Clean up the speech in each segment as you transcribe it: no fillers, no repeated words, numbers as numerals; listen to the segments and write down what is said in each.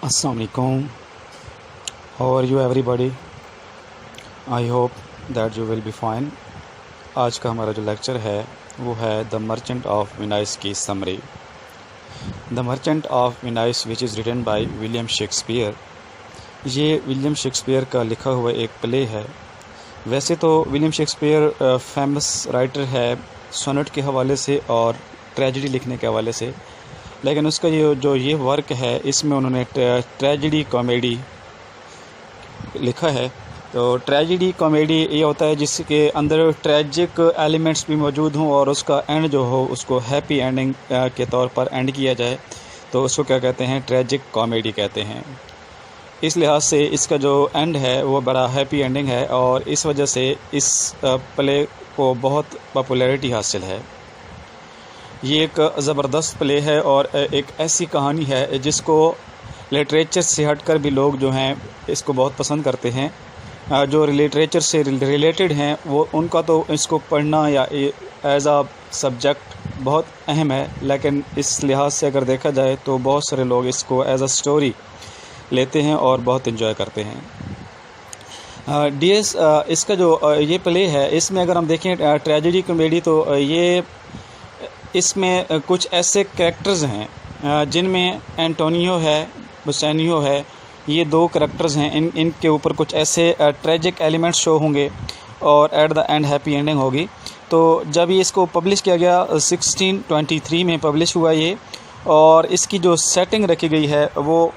अस्सलाम वालेकुम। How are you everybody? I hope that you will be fine. आज का हमारा जो लेक्चर है वो है द मर्चेंट ऑफ वेनिस की समरी। The merchant of Venice which is written by William Shakespeare. ये विलियम शेक्सपियर का लिखा हुआ एक प्ले है। वैसे तो विलियम शेक्सपियर फेमस राइटर है सोनेट के हवाले से और ट्रेजेडी लिखने के हवाले से, लेकिन उसका ये वर्क है इसमें उन्होंने ट्रेजेडी कॉमेडी लिखा है। तो ट्रेजेडी कॉमेडी ये होता है जिसके अंदर ट्रेजिक एलिमेंट्स भी मौजूद हों और उसका एंड जो हो उसको हैप्पी एंडिंग के तौर पर एंड किया जाए, तो उसको क्या कहते हैं, ट्रेजिक कॉमेडी कहते हैं। इस लिहाज से इसका जो एंड है वो बड़ा हैप्पी एंडिंग है और इस वजह से इस प्ले को बहुत पॉपुलैरिटी हासिल है। ये एक ज़बरदस्त प्ले है और एक ऐसी कहानी है जिसको लिटरेचर से हटकर भी लोग जो हैं इसको बहुत पसंद करते हैं। जो लिटरेचर से रिलेटेड हैं वो उनका तो इसको पढ़ना या एज आ सब्जेक्ट बहुत अहम है, लेकिन इस लिहाज से अगर देखा जाए तो बहुत सारे लोग इसको एज आ स्टोरी लेते हैं और बहुत इन्जॉय करते हैं। डीएस इसका जो ये प्ले है इसमें अगर हम देखें ट्रेजेडी कॉमेडी, तो ये इसमें कुछ ऐसे कैरेक्टर्स हैं जिनमें एंटोनियो है, बुसेनियो है, ये दो कैरेक्टर्स हैं। इनके ऊपर कुछ ऐसे ट्रेजिक एलिमेंट्स शो होंगे और at the end happy ending होगी। तो जब ये इसको पब्लिश किया गया 1623 में पब्लिश हुआ ये, और इसकी जो सेटिंग रखी गई है वो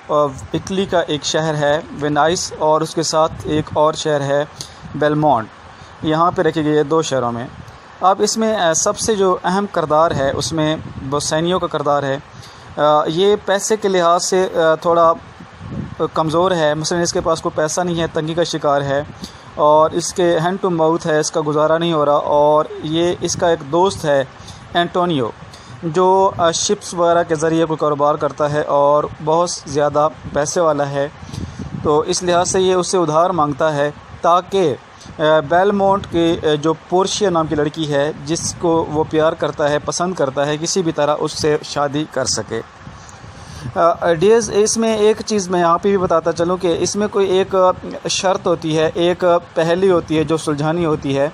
इटली का एक शहर है वेनाइस और उसके साथ एक और शहर है बेलमोंट, यहाँ पे रखी गई है दो शहरों में। अब इसमें सबसे जो अहम किरदार है उसमें बुसेनियो का किरदार है। ये पैसे के लिहाज से थोड़ा कमज़ोर है, मसलन इसके पास कोई पैसा नहीं है, तंगी का शिकार है और इसके हैंड टू माउथ है, इसका गुजारा नहीं हो रहा। और ये इसका एक दोस्त है एंटोनियो जो शिप्स वगैरह के ज़रिए कोई कारोबार करता है और बहुत ज़्यादा पैसे वाला है। तो इस लिहाज से ये उससे उधार मांगता है ताकि बेलमोंट के जो पोर्शिया नाम की लड़की है जिसको वो प्यार करता है, पसंद करता है, किसी भी तरह उससे शादी कर सके। डीएस इसमें एक चीज़ मैं यहाँ पे भी बताता चलूँ कि इसमें कोई एक शर्त होती है, एक पहेली होती है जो सुलझानी होती है।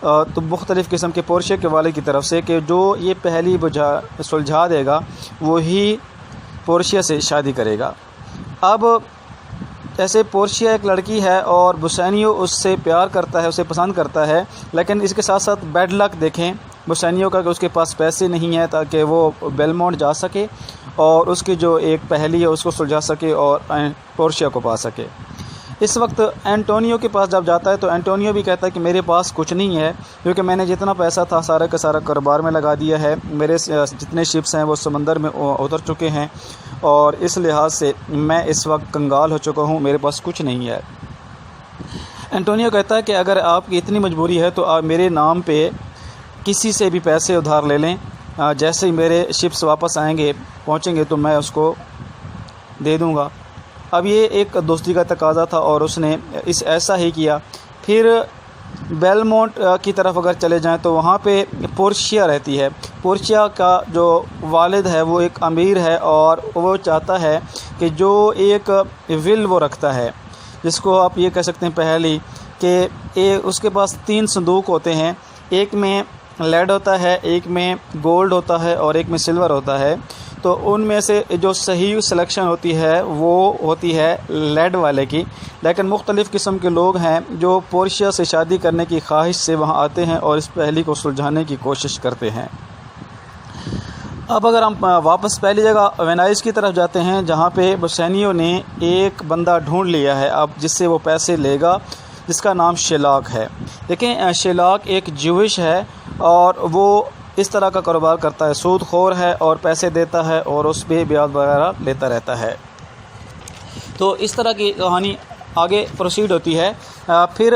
तो मुख्तलिफ़ किस्म के पोर्शिया के वाले की तरफ से कि जो ये पहेली सुलझा देगा वही पोर्शिया से शादी करेगा। अब ऐसे पोर्शिया एक लड़की है और बुसेनियो उससे प्यार करता है, उसे पसंद करता है, लेकिन इसके साथ साथ बैड लक देखें बुसेनियो का कि उसके पास पैसे नहीं हैं ताकि वो बेलमोंट जा सके और उसकी जो एक पहेली है उसको सुलझा सके और पोर्शिया को पा सके। इस वक्त एंटोनियो के पास जब जाता है तो एंटोनियो भी कहता है कि मेरे पास कुछ नहीं है क्योंकि मैंने जितना पैसा था सारा का सारा कारोबार में लगा दिया है, मेरे जितने शिप्स हैं वो समंदर में उतर चुके हैं और इस लिहाज से मैं इस वक्त कंगाल हो चुका हूँ, मेरे पास कुछ नहीं है। एंटोनियो कहता है कि अगर आपकी इतनी मजबूरी है तो आप मेरे नाम पे किसी से भी पैसे उधार ले लें, जैसे ही मेरे शिप्स वापस पहुँचेंगे तो मैं उसको दे दूँगा। अब ये एक दोस्ती का तकाज़ा था और उसने ऐसा ही किया। फिर बेलमोंट की तरफ अगर चले जाएं तो वहाँ पे पोर्शिया रहती है। पोर्शिया का जो वालिद है वो एक अमीर है और वो चाहता है कि जो एक विल वो रखता है, जिसको आप ये कह सकते हैं पहली कि उसके पास 3 संदूक होते हैं, एक में लेड होता है, एक में गोल्ड होता है और एक में सिल्वर होता है। तो उनमें से जो सही सिलेक्शन होती है वो होती है लेड वाले की, लेकिन मुख्तलिफ़ किस्म के लोग हैं जो पोर्शिया से शादी करने की ख्वाहिश से वहाँ आते हैं और इस पहेली को सुलझाने की कोशिश करते हैं। अब अगर हम वापस पहली जगह वेनाइस की तरफ जाते हैं जहाँ पे बुसेनियो ने एक बंदा ढूंढ लिया है अब जिससे वो पैसे लेगा, जिसका नाम शेलाक है। देखें शेलाक एक ज्यूइश है और वो इस तरह का कारोबार करता है, सूदखोर है और पैसे देता है और उस पर ब्याज वगैरह लेता रहता है। तो इस तरह की कहानी आगे प्रोसीड होती है। फिर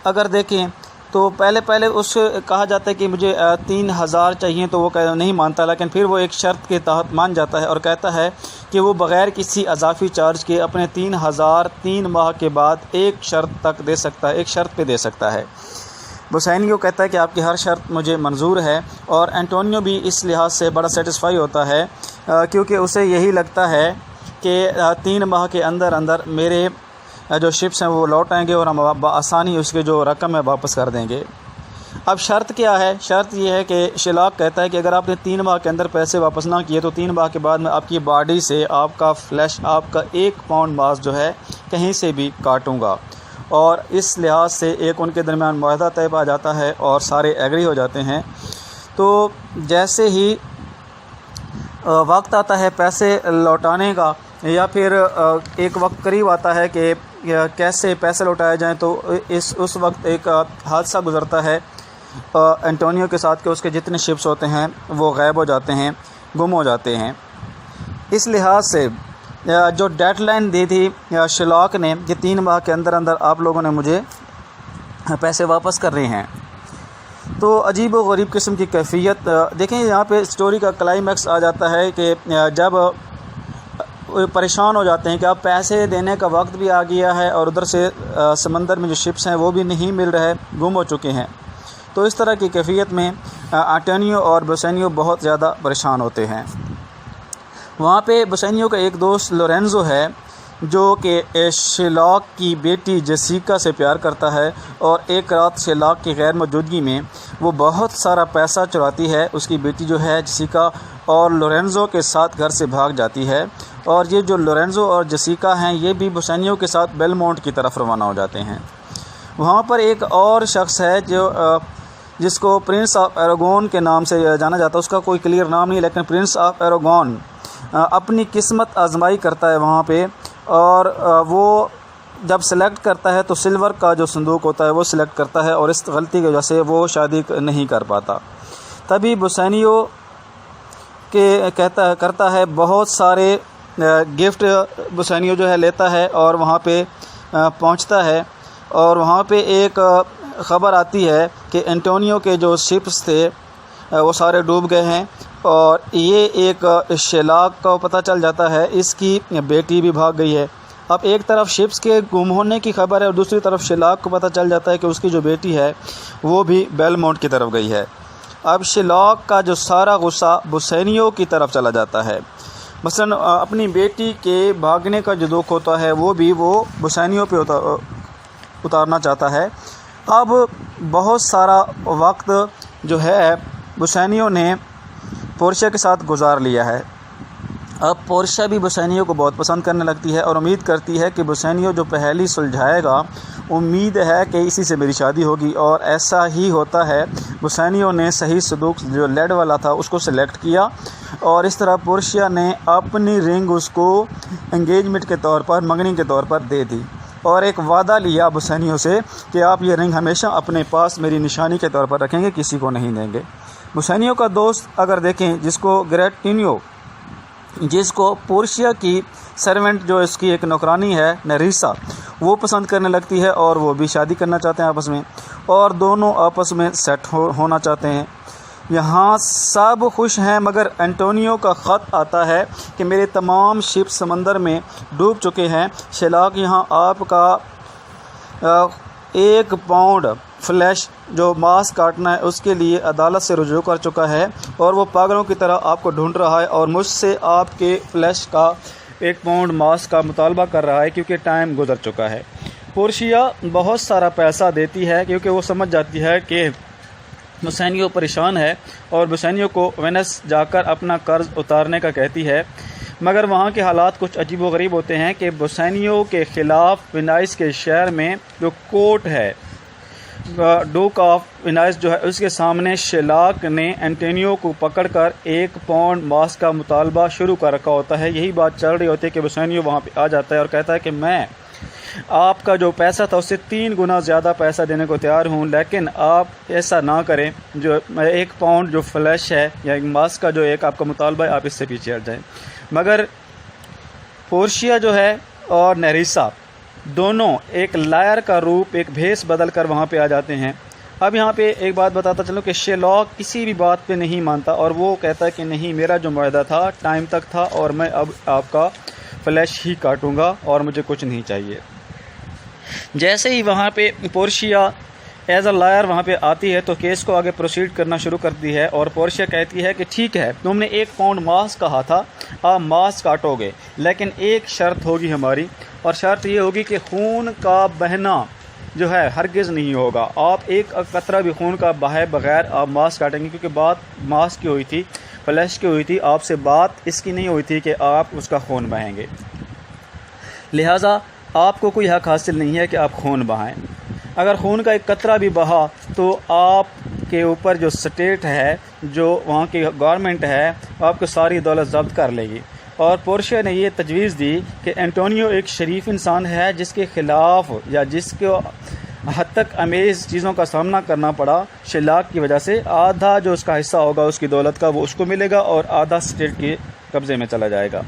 अगर देखें तो पहले उस कहा जाता है कि मुझे 3000 चाहिए, तो वो नहीं मानता, लेकिन फिर वो एक शर्त के तहत मान जाता है और कहता है कि वो बग़ैर किसी अजाफी चार्ज के अपने 3000 3 माह के बाद एक शर्त तक दे सकता है, एक शर्त पे दे सकता है। बुसेनियो कहता है कि आपकी हर शर्त मुझे मंजूर है और एंटोनियो भी इस लिहाज से बड़ा सेटिस्फाई होता है क्योंकि उसे यही लगता है कि 3 माह के अंदर अंदर मेरे जो शिप्स हैं वो लौट आएंगे और हम आसानी उसके जो रकम है वापस कर देंगे। अब शर्त क्या है? शर्त ये है कि शिलाक कहता है कि अगर आपने 3 माह के अंदर पैसे वापस ना किए तो 3 माह के बाद मैं आपकी बॉडी से आपका फ्लैश, आपका 1 पाउंड मांस जो है कहीं से भी काटूँगा। और इस लिहाज से एक उनके दरमियान मुआहदा तय पा जाता है और सारे एग्री हो जाते हैं। तो जैसे ही वक्त आता है पैसे लौटाने का, या फिर एक वक्त करीब आता है कि कैसे पैसे लौटाए जाएं, तो उस वक्त एक हादसा गुज़रता है एंटोनियो के साथ कि उसके जितने शिप्स होते हैं वो गायब हो जाते हैं, गुम हो जाते हैं। इस लिहाज से जो डेडलाइन दी थी शिलाक ने कि 3 माह के अंदर अंदर आप लोगों ने मुझे पैसे वापस कर रहे हैं, तो अजीब व गरीब किस्म की कैफियत देखें। यहाँ पे स्टोरी का क्लाइमैक्स आ जाता है कि जब परेशान हो जाते हैं कि अब पैसे देने का वक्त भी आ गया है और उधर से समंदर में जो शिप्स हैं वो भी नहीं मिल रहे, गुम हो चुके हैं। तो इस तरह की कैफियत में एंटोनियो और बेसानियो बहुत ज़्यादा परेशान होते हैं। वहाँ पे बेसानियो का एक दोस्त लोरेंजो है जो कि शिलाक की बेटी जेसिका से प्यार करता है, और एक रात शिलाक की गैर मौजूदगी में वो बहुत सारा पैसा चुराती है। उसकी बेटी जो है जेसिका और लोरेंजो के साथ घर से भाग जाती है, और ये जो लोरेंजो और जेसिका हैं ये भी बेसानियो के साथ बेलमोंट की तरफ रवाना हो जाते हैं। वहाँ पर एक और शख्स है जो जिसको प्रिंस ऑफ एरागोन के नाम से जाना जाता है। उसका कोई क्लियर नाम नहीं, लेकिन प्रिंस ऑफ एरागोन अपनी किस्मत आजमाई करता है वहाँ पे, और वो जब सेलेक्ट करता है तो सिल्वर का जो संदूक होता है वो सिलेक्ट करता है, और इस गलती की वजह से वो शादी नहीं कर पाता। तभी बेसानियो के करता है बहुत सारे गिफ्ट बेसानियो जो है लेता है और वहाँ पे पहुँचता है, और वहाँ पे एक ख़बर आती है कि एंटोनियो के जो शिप्स थे वो सारे डूब गए हैं, और ये एक शिलाक को पता चल जाता है इसकी बेटी भी भाग गई है। अब एक तरफ शिप्स के गुम होने की खबर है और दूसरी तरफ शिलाक को पता चल जाता है कि उसकी जो बेटी है वो भी बेलमोंट की तरफ गई है। अब शिलाक का जो सारा गुस्सा बेसानियो की तरफ चला जाता है। मसलन अपनी बेटी के भागने का जो दुख होता है वो भी वो बेसानियो पे उतारना चाहता है। अब बहुत सारा वक्त जो है बेसानियो ने पोर्शिया के साथ गुजार लिया है। अब पोर्शिया भी बेसानियो को बहुत पसंद करने लगती है और उम्मीद करती है कि बेसानियो जो पहेली सुलझाएगा, उम्मीद है कि इसी से मेरी शादी होगी, और ऐसा ही होता है। बेसानियो ने सही संदूक जो लेड वाला था उसको सिलेक्ट किया, और इस तरह पोर्शिया ने अपनी रिंग उसको एंगेजमेंट के तौर पर, मंगनी के तौर पर दे दी, और एक वादा लिया बेसानियो से कि आप ये रिंग हमेशा अपने पास मेरी निशानी के तौर पर रखेंगे, किसी को नहीं देंगे। बेसानियो का दोस्त अगर देखें, जिसको ग्रेटिनियो, जिसको पोर्शिया की सर्वेंट जो इसकी एक नौकरानी है नेरिसा, वो पसंद करने लगती है, और वो भी शादी करना चाहते हैं आपस में, और दोनों आपस में सेट होना चाहते हैं। यहाँ सब खुश हैं, मगर एंटोनियो का ख़त आता है कि मेरे तमाम शिप समंदर में डूब चुके हैं। शिलाक यहाँ आपका 1 पाउंड फ्लैश जो मांस काटना है उसके लिए अदालत से रुजू कर चुका है, और वो पागलों की तरह आपको ढूंढ रहा है, और मुझसे आपके फ्लैश का 1 पाउंड मांस का मुतालबा कर रहा है क्योंकि टाइम गुजर चुका है। पोर्शिया बहुत सारा पैसा देती है क्योंकि वो समझ जाती है कि बेसानियो परेशान है, और बेसानियो को वेनिस जाकर अपना कर्ज उतारने का कहती है। मगर वहाँ के हालात कुछ अजीब व गरीब होते हैं कि बेसानियो के ख़िलाफ़ वेनाइस के शहर में जो कोर्ट है, डूक ऑफ वेनाइस जो है, उसके सामने शिलाक ने एंटोनियो को पकड़कर 1 पाउंड मांस का मुतालबा शुरू कर रखा होता है। यही बात चल रही होती है कि बेसानियो वहाँ पे आ जाता है और कहता है कि मैं आपका जो पैसा था उससे 3 गुना ज़्यादा पैसा देने को तैयार हूँ, लेकिन आप ऐसा ना करें, जो 1 पाउंड जो फ्लैश है या मांस का जो एक आपका मुतालबा है, आप इससे पीछे हट जाएँ। मगर पोर्शिया जो है और नेरिसा दोनों एक लायर का रूप, एक भेस बदल कर वहाँ पे आ जाते हैं। अब यहाँ पे एक बात बताता चलूँ कि शिलाक किसी भी बात पे नहीं मानता, और वो कहता है कि नहीं, मेरा जो मुआहदा था टाइम तक था, और मैं अब आपका फ्लैश ही काटूँगा और मुझे कुछ नहीं चाहिए। जैसे ही वहाँ पे पोर्शिया एज अ लॉयर वहाँ पे आती है तो केस को आगे प्रोसीड करना शुरू करती है और पोर्शिया कहती है कि ठीक है, तुमने 1 पाउंड मांस कहा था, आप मांस काटोगे, लेकिन एक शर्त होगी हमारी, और शर्त ये होगी कि खून का बहना जो है हरगिज़ नहीं होगा। आप एक कतरा भी खून का बहाए बगैर आप मांस काटेंगे, क्योंकि बात मांस की हुई थी, फ्लैश की हुई थी, आपसे बात इसकी नहीं हुई थी कि आप उसका खून बहाएंगे। लिहाजा आपको कोई हक हासिल नहीं है कि आप खून बहाएं। अगर खून का एक कतरा भी बहा तो आपके ऊपर जो स्टेट है, जो वहाँ की गवर्नमेंट है, आपको सारी दौलत जब्त कर लेगी। और पोर्शिया ने ये तजवीज़ दी कि एंटोनियो एक शरीफ इंसान है जिसके ख़िलाफ़ या जिसको हद तक अमेज़ चीज़ों का सामना करना पड़ा शिलाक की वजह से, आधा जो उसका हिस्सा होगा उसकी दौलत का वो उसको मिलेगा और आधा स्टेट के कब्ज़े में चला जाएगा।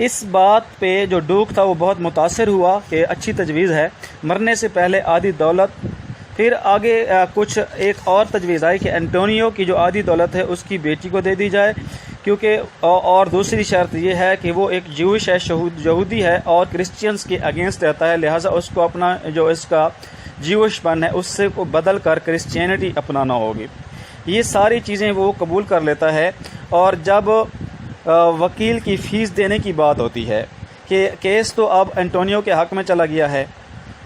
इस बात पे जो डूक था वो बहुत मुतासिर हुआ कि अच्छी तजवीज़ है, मरने से पहले आधी दौलत। फिर आगे कुछ एक और तजवीज़ आई कि एंटोनियो की जो आधी दौलत है उसकी बेटी को दे दी जाए, क्योंकि और दूसरी शर्त ये है कि वो एक ज्यूइश है, यहूदी है और क्रिश्चियंस के अगेंस्ट रहता है, लिहाजा उसको अपना जो इसका ज्यूइशपन है उससे को बदल कर क्रिश्चियनिटी अपनाना होगी। ये सारी चीज़ें वो कबूल कर लेता है। और जब वकील की फ़ीस देने की बात होती है कि केस तो अब एंटोनियो के हक़ में चला गया है,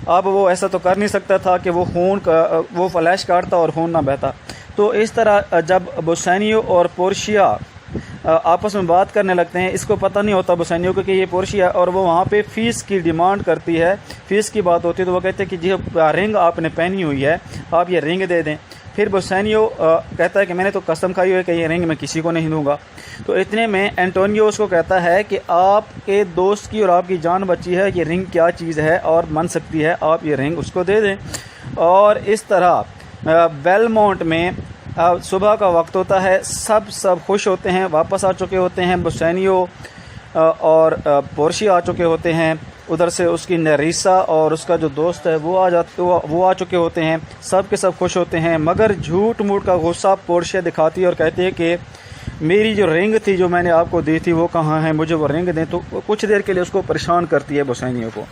अब वो ऐसा तो कर नहीं सकता था कि वो फ्लैश काटता और खून ना बहता। तो इस तरह जब बोसेनियो और पोर्शिया आपस में बात करने लगते हैं, इसको पता नहीं होता बोसेनियो को कि ये पोर्शिया, और वो वहाँ पे फ़ीस की डिमांड करती है। फ़ीस की बात होती है तो वो कहते हैं कि जी रिंग आपने पहनी हुई है, आप ये रिंग दे दें। फिर बोसेनियो कहता है कि मैंने तो कसम खाई हुई है कि ये रिंग मैं किसी को नहीं दूंगा। तो इतने में एंटोनियो उसको कहता है कि आपके दोस्त की और आपकी जान बची है, ये रिंग क्या चीज़ है और बन सकती है, आप ये रिंग उसको दे दें। और इस तरह बेलमोंट में सुबह का वक्त होता है, सब खुश होते हैं, वापस आ चुके होते हैं। बोसेनियो और पोर्शिया आ चुके होते हैं, उधर से उसकी नरीसा और उसका जो दोस्त है वो आ चुके होते हैं। सब के सब खुश होते हैं, मगर झूठ मूठ का गुस्सा पोर्शिया दिखाती है और कहती है कि मेरी जो रिंग थी जो मैंने आपको दी थी वो कहाँ है, मुझे वो रिंग दें। तो कुछ देर के लिए उसको परेशान करती है बोसेनियो को।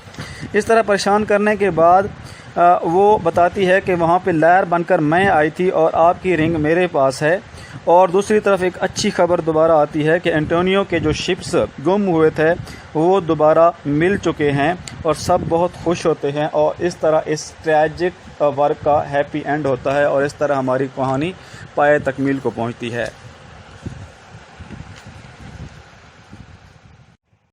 इस तरह परेशान करने के बाद वो बताती है कि वहाँ पे लहर बनकर मैं आई थी और आपकी रिंग मेरे पास है। और दूसरी तरफ एक अच्छी खबर दोबारा आती है कि एंटोनियो के जो शिप्स गुम हुए थे वो दोबारा मिल चुके हैं और सब बहुत खुश होते हैं। और इस तरह इस ट्रैजिक वर्क का हैप्पी एंड होता है और इस तरह हमारी कहानी पाए तकमील को पहुँचती है।